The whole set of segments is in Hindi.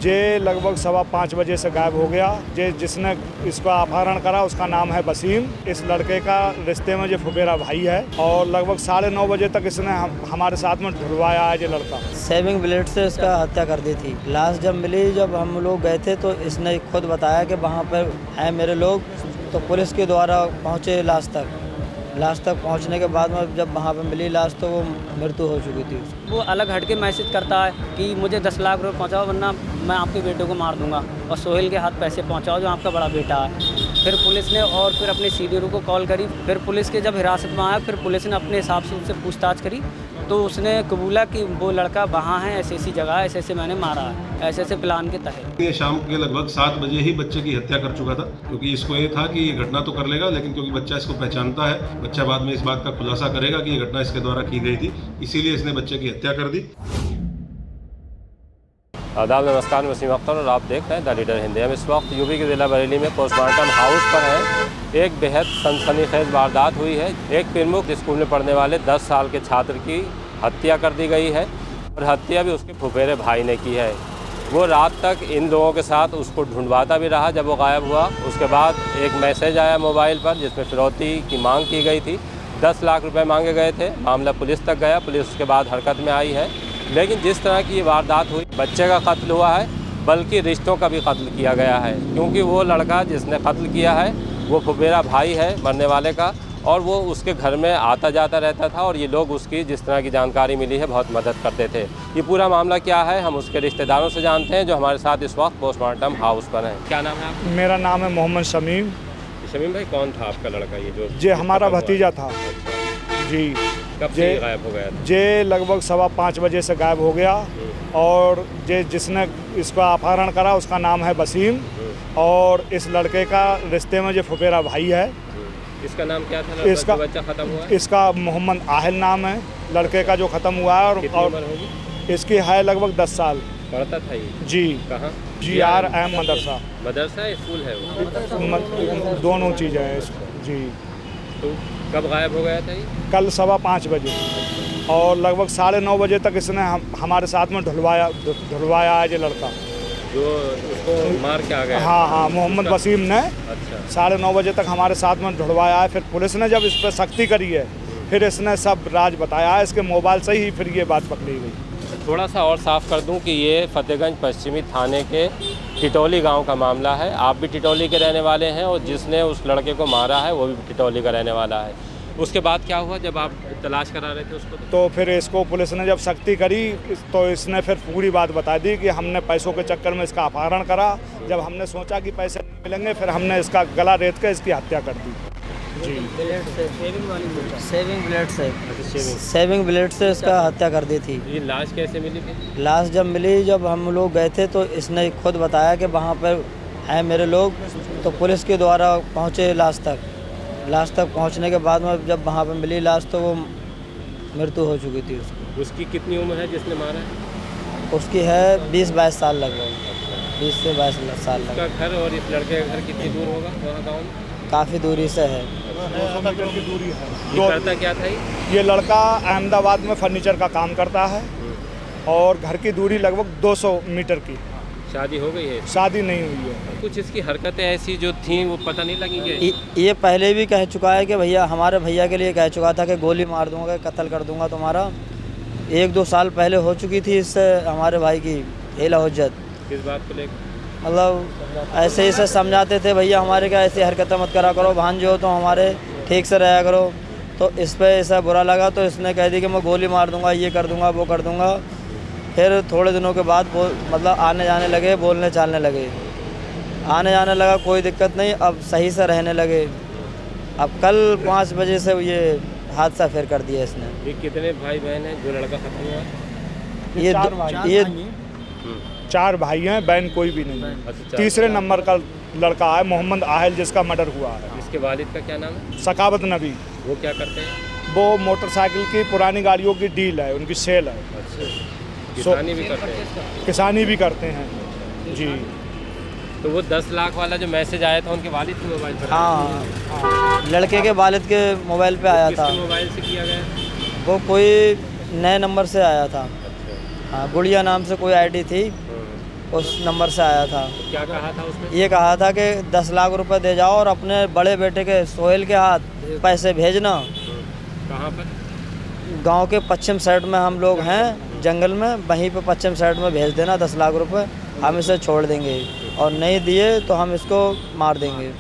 जे लगभग 5:15 बजे से गायब हो गया। जिसने इसका अपहरण करा उसका नाम है वसीम। इस लड़के का रिश्ते में जो फुफेरा भाई है और लगभग 9:30 बजे तक इसने हमारे साथ में ढुलवाया है। ये लड़का सेविंग ब्लेड से इसका हत्या कर दी थी। लाश जब मिली, जब हम लोग गए थे तो इसने खुद बताया कि वहाँ पर हैं मेरे लोग, तो पुलिस के द्वारा पहुँचे लाश तक पहुंचने के बाद में जब वहाँ पे मिली लाश तो वो मृत्यु हो चुकी थी। वो अलग हट के मैसेज करता है कि मुझे 10 लाख रुपए पहुँचाओ वरना मैं आपके बेटे को मार दूंगा, और सोहेल के हाथ पैसे पहुँचाओ जो आपका बड़ा बेटा है। फिर पुलिस ने और फिर अपने सीनियरों को कॉल करी। फिर पुलिस के जब हिरासत में आया, फिर पुलिस ने अपने हिसाब से उससे पूछताछ करी तो उसने कबूला कि वो लड़का वहाँ है, ऐसी जगह ऐसे मैंने मारा है, ऐसे प्लान के तहत। ये शाम के लगभग 7 बजे ही बच्चे की हत्या कर चुका था, क्योंकि इसको ये था कि ये घटना तो कर लेगा, लेकिन क्योंकि बच्चा इसको पहचानता है, बच्चा बाद में इस बात का खुलासा करेगा कि ये घटना इसके द्वारा की गई थी, इसीलिए इसने बच्चे की हत्या कर दी। आदाब, नमस्कार, मैं वसीम अख्तर और आप देख रहे हैं द लीडर हिंदी। हम इस वक्त यूपी के ज़िला बरेली में पोस्टमार्टम हाउस पर हैं। एक बेहद सनसनीखेज वारदात हुई है। एक प्रमुख स्कूल में पढ़ने वाले 10 साल के छात्र की हत्या कर दी गई है और हत्या भी उसके फुफेरे भाई ने की है। वो रात तक इन लोगों के साथ उसको ढूंढवाता भी रहा। जब वो गायब हुआ उसके बाद एक मैसेज आया मोबाइल पर जिसमें फिरौती की मांग की गई थी। 10 लाख रुपए मांगे गए थे। मामला पुलिस तक गया, पुलिस उसके बाद हरकत में आई है। लेकिन जिस तरह की ये वारदात हुई, बच्चे का कत्ल हुआ है बल्कि रिश्तों का भी कत्ल किया गया है, क्योंकि वो लड़का जिसने कत्ल किया है वो फुफेरा भाई है मरने वाले का, और वो उसके घर में आता जाता रहता था और ये लोग उसकी जिस तरह की जानकारी मिली है बहुत मदद करते थे। ये पूरा मामला क्या है हम उसके रिश्तेदारों से जानते हैं जो हमारे साथ इस वक्त पोस्टमार्टम हाउस पर हैं। क्या नाम है आपका? मेरा नाम है मोहम्मद शमीम। शमीम भाई, कौन था आपका लड़का ये जो हमारा भतीजा था? जी। कब से गायब हो गया था? जे लगभग 5:15 बजे से गायब हो गया और जिसने इसका अपहरण करा उसका नाम है वसीम और इस लड़के का रिश्ते में जो फुफेरा भाई है। इसका नाम क्या था? इसका बच्चा खत्म हुआ? इसका मोहम्मद आहल नाम है लड़के का जो ख़त्म हुआ है। और इसकी है लगभग 10 साल। पढ़ता था ये? जी। कहाँ? GRM मदरसा। मदरसा स्कूल है वो? दोनों चीज़ें हैं इसको। जी। तो कब गायब हो गया था ये? कल 5:15 बजे और लगभग 9:30 बजे तक इसने हमारे साथ में ढुलवाया है ये लड़का जो उसको मार के आ गया। हाँ, मोहम्मद वसीम ने। अच्छा। 9:30 बजे तक हमारे साथ में ढुलवाया है। फिर पुलिस ने जब इस पर सख्ती करी है फिर इसने सब राज बताया है। इसके मोबाइल से ही फिर ये बात पकड़ी गई। थोड़ा सा और साफ़ कर दूं कि ये फतेहगंज पश्चिमी थाने के टिटोली गांव का मामला है। आप भी टिटोली के रहने वाले हैं और जिसने उस लड़के को मारा है वो भी टिटोली का रहने वाला है। उसके बाद क्या हुआ जब आप तलाश करा रहे थे उसको? तो फिर इसको पुलिस ने जब सख्ती करी तो इसने फिर पूरी बात बता दी कि हमने पैसों के चक्कर में इसका अपहरण करा। जब हमने सोचा कि पैसे नहीं मिलेंगे फिर हमने इसका गला रेत कर इसकी हत्या कर दी। जी। सेविंग ब्लेड से इसका हत्या कर दी थी। ये लाश कैसे मिली? लाश जब मिली, जब हम लोग गए थे तो इसने खुद बताया कि वहाँ पर हैं मेरे लोग, तो पुलिस के द्वारा पहुँचे लाश तक पहुँचने के बाद में जब वहाँ पर मिली लाश तो वो मृत्यु हो चुकी थी उसकी कितनी उम्र है जिसने मारा है? उसकी है 20-22 साल लगभग। 20 से 22 साल उसका घर और इस लड़के का घर कितनी दूर होगा वहाँ गाँव में? काफ़ी दूरी से है। 200 मीटर की दूरी है। ये करता क्या था ये लड़का अहमदाबाद में फर्नीचर का काम करता है और घर की दूरी लगभग 200 मीटर की। शादी हो गई है? शादी नहीं हुई है। कुछ इसकी हरकतें ऐसी जो थी वो पता नहीं लगी? ये पहले भी कह चुका है कि भैया, हमारे भैया के लिए कह चुका था कि गोली मार दूंगा, कत्ल कर दूंगा तुम्हारा। 1-2 साल पहले हो चुकी थी इससे हमारे भाई की हेला हुज्जत। किस बात को लेकर? मतलब ऐसे ही से समझाते थे भैया हमारे का ऐसी हरकतें मत करा करो, भांजे हो तो हमारे ठीक से रहा करो। तो इस पर ऐसा बुरा लगा तो इसने कह दी कि मैं गोली मार दूंगा, ये कर दूंगा, वो कर दूंगा। फिर थोड़े दिनों के बाद मतलब आने जाने लगे, बोलने चालने लगे, आने जाने लगा, कोई दिक्कत नहीं, अब सही से रहने लगे। अब कल 5 बजे से ये हादसा फिर कर दिया इसने। ये कितने भाई बहन हैं जो लड़का खत्म हुआ? ये 4 भाई हैं, बहन कोई भी नहीं। अच्छा, तीसरे नंबर का लड़का है मोहम्मद आहल जिसका मर्डर हुआ है। इसके वालिद का क्या नाम है? सकावत नबी। वो क्या करते हैं? वो मोटरसाइकिल की पुरानी गाड़ियों की डील है, उनकी सेल है। अच्छा। किसानी भी करते हैं? किसानी भी करते हैं जी। तो वो 10 लाख वाला जो मैसेज आया था उनके वालिद के मोबाइल पर? हाँ, लड़के के वालिद के मोबाइल पे आया था। किसके मोबाइल से किया गया? वो कोई नए नंबर से आया था। हाँ, गुड़िया नाम से कोई आईडी थी। उस नंबर से आया था। क्या कहा था उसमें? ये कहा था कि 10 लाख रुपए दे जाओ और अपने बड़े बेटे के सोहेल के हाथ पैसे भेजना। कहाँ पर? गांव के पश्चिम साइड में हम लोग हैं, जंगल में, वहीं पे पश्चिम साइड में भेज देना 10 लाख रुपए, हम इसे छोड़ देंगे और नहीं दिए तो हम इसको मार देंगे।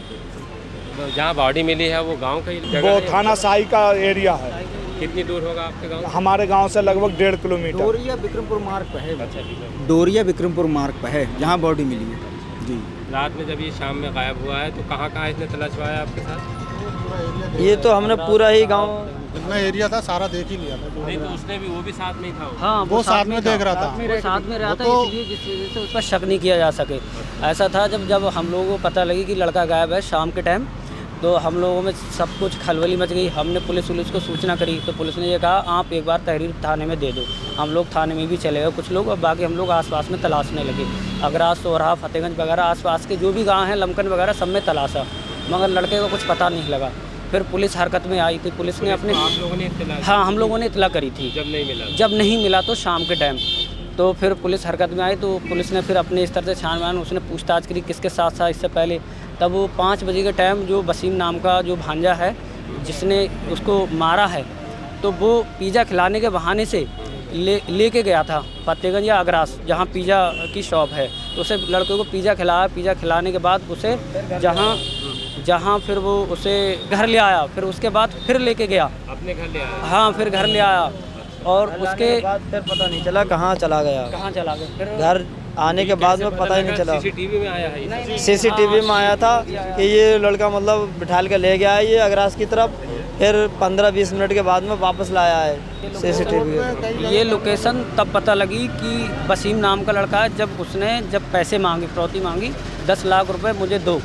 जहाँ बॉडी मिली है वो गांव का ही जगह वो है? थाना शाही का एरिया है। कितनी दूर होगा आपके गांव? हमारे गांव से लगभग 1.5 किलोमीटर। डोरिया विक्रमपुर मार्ग पर है। डोरिया विक्रमपुर मार्ग पर है जहाँ बॉडी मिली है जी। रात में जब ये शाम में गायब हुआ है तो कहाँ कहाँ इसने तलाशवाया आपके साथ? ये तो हमने पूरा ही गाँव, जितना एरिया था सारा देख ही लिया था। नहीं तो उसने भी, वो भी साथ में ही था? हाँ, वो साथ में देख रहा था। वो साथ में रहा था, तो- इसलिए जिस वजह से उस पर शक नहीं किया जा सके। ऐसा था जब हम लोगों को पता लगी कि लड़का गायब है शाम के टाइम, तो हम लोगों में सब कुछ खलबली मच गई। हमने पुलिस को सूचना करी तो पुलिस ने ये कहा आप एक बार तहरीर थाने में दे दो। हम लोग थाने में भी चले गए कुछ लोग, और बाकी हम लोग आसपास में तलाशने लगे। अगरास, सोहरा, फतेहगंज वगैरह आसपास के जो भी गाँव हैं, लमकन वगैरह सब में तलाशा, मगर लड़के को कुछ पता नहीं लगा। फिर पुलिस हरकत में आई थी। पुलिस ने अपने, आप लोगों ने इत्तला? हाँ, हम लोगों ने इतला करी थी। जब नहीं मिला तो शाम के टाइम, तो फिर पुलिस हरकत में आई तो पुलिस ने फिर अपने स्तर से छानबीन, उसने पूछताछ करी किसके साथ था इससे पहले। तब वो 5 बजे के टाइम जो वसीम नाम का जो भांजा है जिसने उसको मारा है, तो वो पिज़्ज़ा खिलाने के बहाने से लेके गया था फतेहगंज या अगरास, जहाँ पिज़्ज़ा की शॉप है। तो उसे लड़के को पिज़्ज़ा खिलाया। पिज़्ज़ा खिलाने के बाद उसे जहाँ फिर वो उसे घर ले आया, फिर उसके बाद फिर लेके गया अपने घर ले आया? हाँ, फिर घर ले आया और उसके बाद फिर पता नहीं चला कहाँ चला गया। कहाँ चला गया फिर घर आने के बाद में पता ही नहीं चला। सीसीटीवी में आया है? सीसीटीवी में आया था कि ये लड़का मतलब बिठाल के ले गया है ये अगरास की तरफ, फिर 15-20 मिनट के बाद में वापस लाया है सीसीटीवी में। ये लोकेशन तब पता लगी कि वसीम नाम का लड़का है, जब पैसे मांगे, फिरौती मांगी 10 लाख रुपए मुझे दो,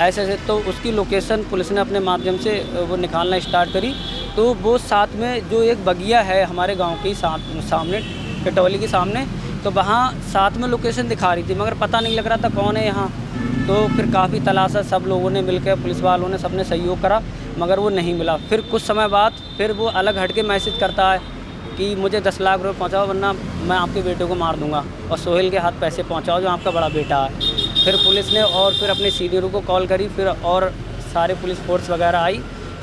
ऐसे तो उसकी लोकेशन पुलिस ने अपने माध्यम से वो निकालना स्टार्ट करी। तो वो साथ में जो एक बगिया है हमारे गांव के सामने, कटौली के सामने, तो वहाँ साथ में लोकेशन दिखा रही थी, मगर पता नहीं लग रहा था कौन है यहाँ। तो फिर काफ़ी तलाशा, सब लोगों ने मिलकर, पुलिस वालों ने सबने सहयोग करा, मगर वो नहीं मिला। फिर कुछ समय बाद फिर वो अलग हट के मैसेज करता है कि मुझे 10 लाख रुपये पहुँचाओ वरना मैं आपके बेटे को मार दूँगा, और सोहेल के हाथ पैसे पहुँचाओ जो आपका बड़ा बेटा है। फिर पुलिस ने और फिर अपने सीनियरों को कॉल करी, फिर और सारे पुलिस फोर्स वगैरह आई।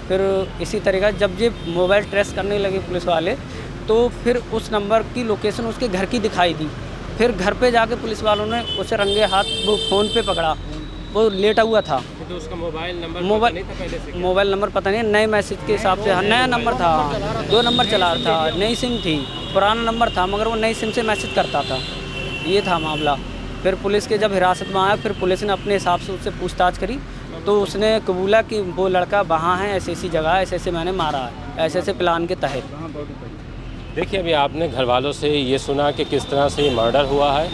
फिर इसी तरीक़ा जब ये मोबाइल ट्रेस करने लगे पुलिस वाले, तो फिर उस नंबर की लोकेशन उसके घर की दिखाई दी। फिर घर पे जाके पुलिस वालों ने उसे रंगे हाथ वो फ़ोन पे पकड़ा, वो लेटा हुआ था। तो उसका मोबाइल नंबर नहीं था पहले से? मोबाइल नंबर पता नहीं, नए मैसेज के हिसाब से नया नंबर था, 2 नंबर चला रहा था, नई सिम थी, पुराना नंबर था मगर वो नई सिम से मैसेज करता था। ये था मामला। फिर पुलिस के जब हिरासत में आया, फिर पुलिस ने अपने हिसाब से उससे पूछताछ करी, तो उसने कबूला कि वो लड़का वहाँ है, ऐसी जगह, ऐसे मैंने मारा है, ऐसे प्लान के तहत। देखिए, अभी आपने घर वालों से ये सुना कि किस तरह से ये मर्डर हुआ है,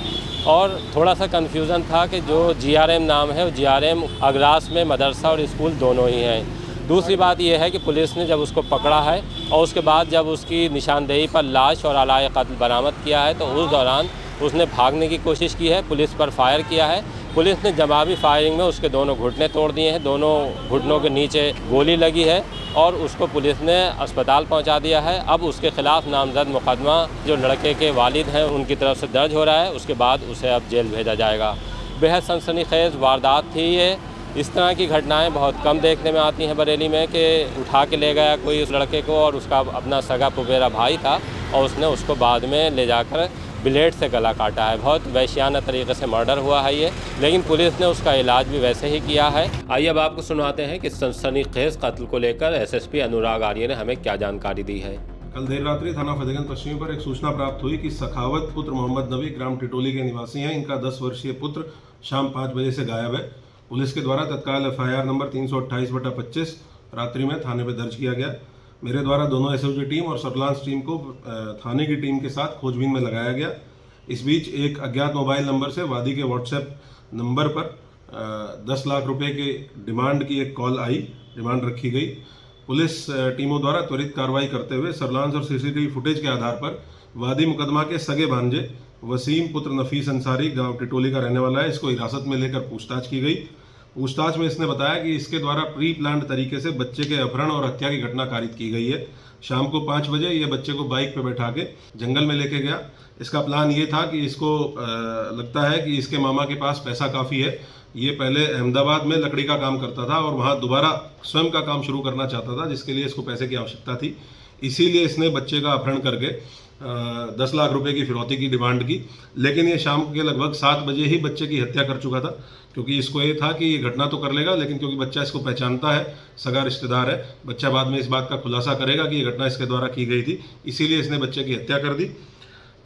और थोड़ा सा कन्फ्यूज़न था कि जो GRM नाम है, वो GRM अगरास में मदरसा और स्कूल दोनों ही हैं। दूसरी बात यह है कि पुलिस ने जब उसको पकड़ा है और उसके बाद जब उसकी निशानदेही पर लाश और अलाए कत्ल बरामद किया है, तो उस दौरान उसने भागने की कोशिश की है, पुलिस पर फायर किया है। पुलिस ने जवाबी फायरिंग में उसके दोनों घुटने तोड़ दिए हैं, दोनों घुटनों के नीचे गोली लगी है, और उसको पुलिस ने अस्पताल पहुंचा दिया है। अब उसके खिलाफ नामजद मुकदमा जो लड़के के वालिद हैं उनकी तरफ से दर्ज हो रहा है, उसके बाद उसे अब जेल भेजा जाएगा। बेहद सनसनीखेज़ वारदात थी ये। इस तरह की घटनाएं बहुत कम देखने में आती हैं बरेली में, कि उठा के ले गया कोई उस लड़के को, और उसका अपना सगा पुबेरा भाई था, और उसने उसको बाद में ले जाकर ब्लेड से गला काटा है। बहुत वैश्याना तरीके से मर्डर हुआ है ये, लेकिन पुलिस ने उसका इलाज भी वैसे ही किया है। आइए अब आपको सुनाते हैं कि सनसनीखेज़ कत्ल को लेकर SSP अनुराग आर्य ने हमें क्या जानकारी दी है। कल देर रात्रि थाना फतेहगंज पश्चिमी पर एक सूचना प्राप्त हुई कि सखावत पुत्र मोहम्मद नबी ग्राम टिटोली के निवासी हैं। इनका 10 वर्षीय पुत्र शाम 5 बजे से गायब है। पुलिस के द्वारा तत्काल FIR नंबर 328/25 रात्रि में थाने पर दर्ज किया गया। मेरे द्वारा दोनों SOG टीम और सर्विलांस टीम को थाने की टीम के साथ खोजबीन में लगाया गया। इस बीच एक अज्ञात मोबाइल नंबर से वादी के WhatsApp नंबर पर 10 लाख रुपए के डिमांड की एक कॉल आई, डिमांड रखी गई। पुलिस टीमों द्वारा त्वरित कार्रवाई करते हुए सर्विलांस और CCTV फुटेज के आधार पर वादी मुकदमा के सगे भांजे वसीम पुत्र नफीस अंसारी गांव टिटोली का रहने वाला है, इसको हिरासत में लेकर पूछताछ की गई। पूछताछ में इसने बताया कि इसके द्वारा प्री प्लान्ड तरीके से बच्चे के अपहरण और हत्या की घटना कारित की गई है। शाम को 5 बजे ये बच्चे को बाइक पे बैठा के जंगल में लेके गया। इसका प्लान ये था कि इसको लगता है कि इसके मामा के पास पैसा काफ़ी है। ये पहले अहमदाबाद में लकड़ी का काम करता था और वहाँ दोबारा स्वयं का काम शुरू करना चाहता था, जिसके लिए इसको पैसे की आवश्यकता थी। इसीलिए इसने बच्चे का अपहरण करके 10 लाख रुपए की फिरौती की डिमांड की। लेकिन ये शाम के लगभग 7 बजे ही बच्चे की हत्या कर चुका था, क्योंकि इसको ये था कि ये घटना तो कर लेगा, लेकिन क्योंकि बच्चा इसको पहचानता है, सगा रिश्तेदार है, बच्चा बाद में इस बात का खुलासा करेगा कि ये घटना इसके द्वारा की गई थी, इसीलिए इसने बच्चे की हत्या कर दी।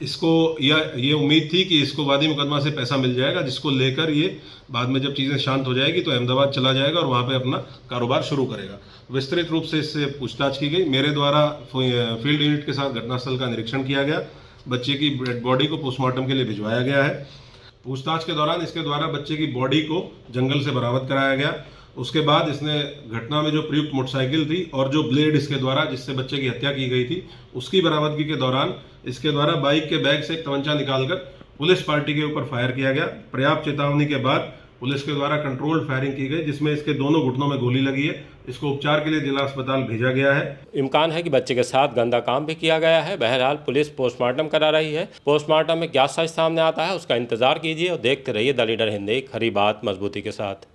इसको ये उम्मीद थी कि इसको वादी मुकदमा से पैसा मिल जाएगा, जिसको लेकर ये बाद में जब चीज़ें शांत हो जाएगी तो अहमदाबाद चला जाएगा और वहाँ पे अपना कारोबार शुरू करेगा। विस्तृत रूप से इससे पूछताछ की गई। मेरे द्वारा फील्ड यूनिट के साथ घटनास्थल का निरीक्षण किया गया। बच्चे की डेड बॉडी को पोस्टमार्टम के लिए भिजवाया गया है। पूछताछ के दौरान इसके द्वारा बच्चे की बॉडी को जंगल से बरामद कराया गया। उसके बाद इसने घटना में जो प्रयुक्त मोटरसाइकिल थी और जो ब्लेड इसके द्वारा जिससे बच्चे की हत्या की गई थी, उसकी बरामदगी के दौरान इसके द्वारा बाइक के बैग से एक तमंचा निकालकर पुलिस पार्टी के ऊपर फायर किया गया। पर्याप्त चेतावनी के बाद पुलिस के द्वारा कंट्रोल्ड फायरिंग की गई, जिसमें इसके दोनों घुटनों में गोली लगी है। इसको उपचार के लिए जिला अस्पताल भेजा गया है। इम्कान है कि बच्चे के साथ गंदा काम भी किया गया है। बहरहाल पुलिस पोस्टमार्टम करा रही है। पोस्टमार्टम में क्या सच सामने आता है उसका इंतजार कीजिए और देखते रहिए द लीडर हिंदी, खरी बात मजबूती के साथ।